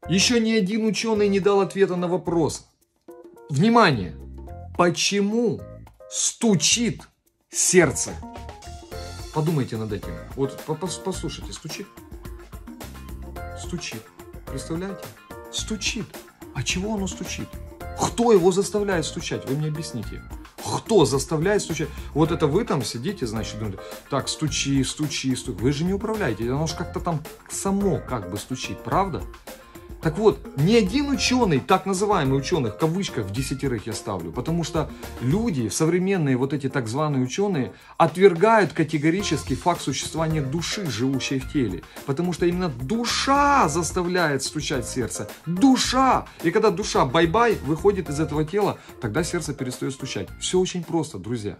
Еще ни один ученый не дал ответа на вопрос. Внимание! Почему стучит сердце? Подумайте над этим. Вот послушайте, стучит. Стучит. Представляете? Стучит. А чего оно стучит? Кто его заставляет стучать? Вы мне объясните. Кто заставляет стучать? Вот это вы там сидите, значит, думаете, так, стучи, стучи, стучи. Вы же не управляете. Оно же как-то там само как бы стучит, правда? Так вот, ни один ученый, так называемый ученый, в кавычках, в десятерых я ставлю, потому что люди, современные вот эти так званые ученые, отвергают категорически факт существования души, живущей в теле. Потому что именно душа заставляет стучать сердце. Душа! И когда душа бай-бай выходит из этого тела, тогда сердце перестает стучать. Все очень просто, друзья.